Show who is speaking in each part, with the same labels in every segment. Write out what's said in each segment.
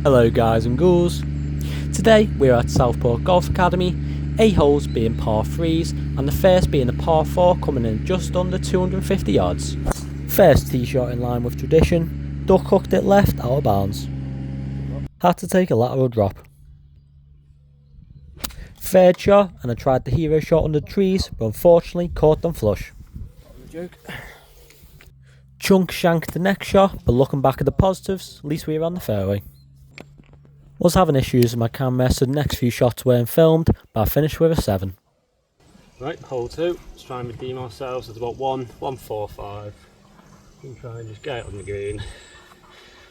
Speaker 1: Hello guys and ghouls. Today we're at Southport Golf Academy, 8 holes being par 3s and the first being a par 4 coming in just under 250 yards. First tee shot in line with tradition, duck hooked it left out of bounds. Had to take a lateral drop. Third shot and I tried the hero shot under the trees but unfortunately caught them flush. Chunk shanked the next shot, but looking back at the positives, at least we were on the fairway. Was having issues with my camera, so the next few shots weren't filmed, but I finished with a 7.
Speaker 2: Right, hole 2. Let's try and redeem ourselves. It's about 145. We can try and just get it on the green.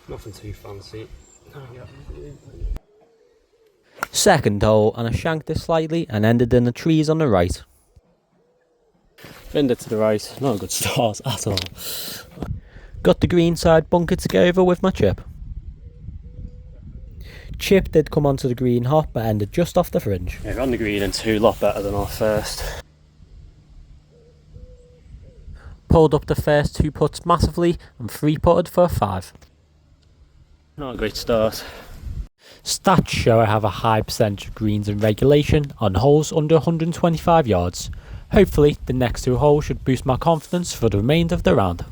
Speaker 2: Nothing too fancy.
Speaker 1: Second hole, and I shanked it slightly and ended in the trees on the right.
Speaker 2: Binned it to the right. Not a good start at all.
Speaker 1: Got the green side bunker to go over with my chip. Chip did come onto the green hop but ended just off the fringe.
Speaker 2: Yeah, we're on the green and 2, a lot better than our first.
Speaker 1: Pulled up the first 2 putts massively and 3 putted for a 5.
Speaker 2: Not a great start.
Speaker 1: Stats show I have a high percentage of greens in regulation on holes under 125 yards. Hopefully the next 2 holes should boost my confidence for the remainder of the round.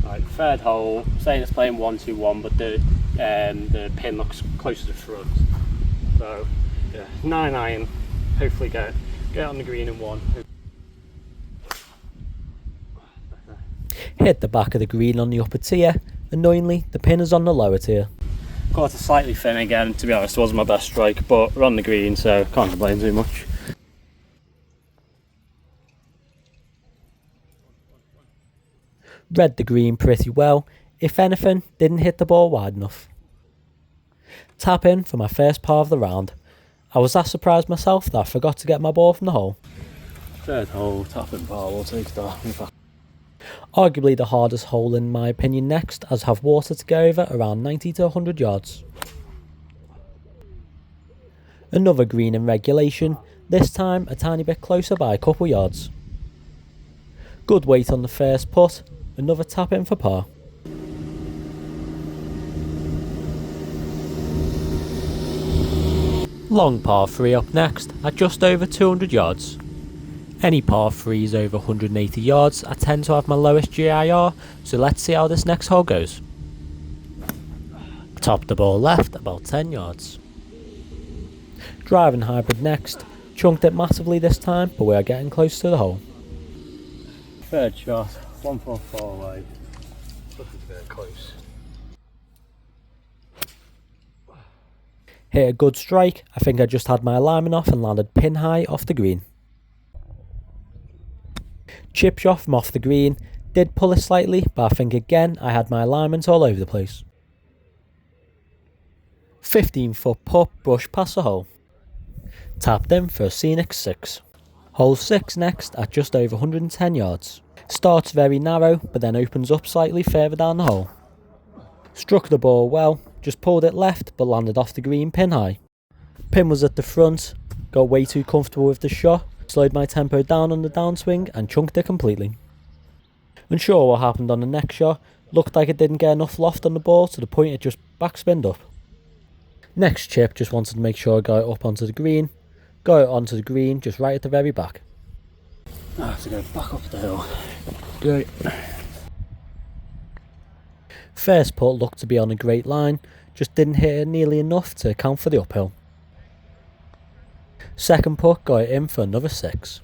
Speaker 2: Right, third hole, saying it's playing 1-2-1, but the pin looks closer to the front. So yeah, 9 iron. Hopefully get on the green in 1.
Speaker 1: Hit the back of the green on the upper tier. Annoyingly, the pin is on the lower tier.
Speaker 2: Caught it slightly thin again. To be honest, it wasn't my best strike, but we're on the green, so can't complain too much.
Speaker 1: Read the green pretty well, if anything, didn't hit the ball wide enough. Tap in for my first par of the round. I was that surprised myself that I forgot to get my ball from the hole.
Speaker 2: Third hole, tap in par, we'll take that.
Speaker 1: Arguably the hardest hole in my opinion next, as I have water to go over around 90 to 100 yards. Another green in regulation, this time a tiny bit closer by a couple yards. Good weight on the first putt. Another tap in for par. Long par 3 up next at just over 200 yards. Any par 3s over 180 yards I tend to have my lowest GIR, so let's see how this next hole goes. Top the ball left about 10 yards. Driving hybrid next, chunked it massively this time but we are getting close to the hole.
Speaker 2: Third shot, 144 away. Looking to get close.
Speaker 1: Hit a good strike. I think I just had my alignment off and landed pin high off the green. Chip shot from off the green. Did pull it slightly, but I think again I had my alignment all over the place. 15-foot putt brushed past the hole. Tapped in for a scenic 6. Hole 6 next at just over 110 yards. Starts very narrow but then opens up slightly further down the hole. Struck the ball well, just pulled it left but landed off the green pin high. Pin was at the front, got way too comfortable with the shot, slowed my tempo down on the downswing and chunked it completely. Unsure what happened on the next shot, looked like it didn't get enough loft on the ball to the point it just backspinned up. Next chip, just wanted to make sure I got it up onto the green. Got it onto the green, just right at the very back.
Speaker 2: I have to go back up the hill. Great.
Speaker 1: First putt looked to be on a great line, just didn't hit it nearly enough to account for the uphill. Second putt got it in for another 6.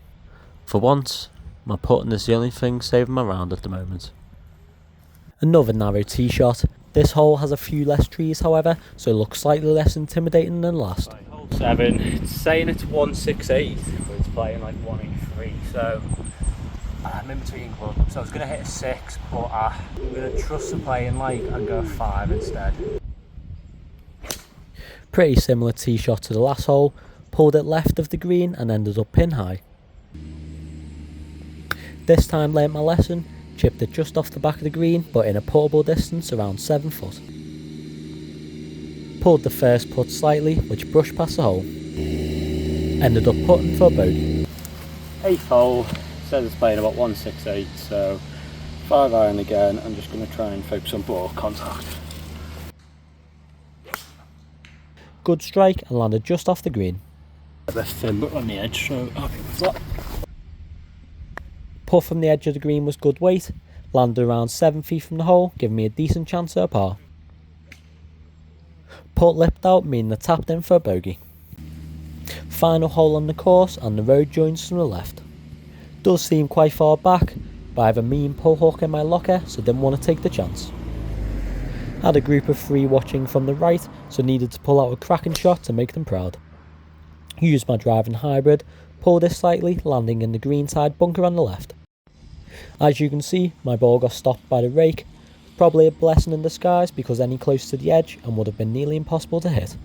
Speaker 1: For once, my putting is the only thing saving my round at the moment. Another narrow tee shot. This hole has a few less trees however, so it looks slightly less intimidating than last.
Speaker 2: Right, hole 7, it's saying it's 168, but it's playing like 183, so I'm in between clubs. So I was going to hit a 6, but I'm going to trust the play and go a 5 instead.
Speaker 1: Pretty similar tee shot to the last hole, pulled it left of the green and ended up pin high. This time learnt my lesson, chipped it just off the back of the green but in a puttable distance around 7 foot. Pulled the first putt slightly which brushed past the hole. Ended up putting for a bogey.
Speaker 2: 8th hole, says it's playing about 168, so 5 iron again. I'm just going to try and focus on ball contact.
Speaker 1: Good strike and landed just off the green.
Speaker 2: A bit thin but on the edge, so happy with that.
Speaker 1: Putt from the edge of the green was good weight, landed around 7 feet from the hole, giving me a decent chance at a par. Putt lipped out, meaning I tapped in for a bogey. Final hole on the course and the road joins from the left. Does seem quite far back, but I have a mean pull hook in my locker, so didn't want to take the chance. Had a group of 3 watching from the right, so needed to pull out a cracking shot to make them proud. Used my driving hybrid, pulled it slightly, landing in the greenside bunker on the left. As you can see, my ball got stopped by the rake, probably a blessing in disguise because any close to the edge and would have been nearly impossible to hit.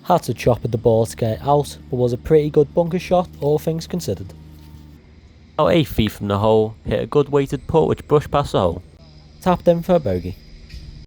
Speaker 1: Had to chop at the ball to get it out, but was a pretty good bunker shot, all things considered. About 8 feet from the hole, hit a good weighted putt which brushed past the hole. Tapped in for a bogey.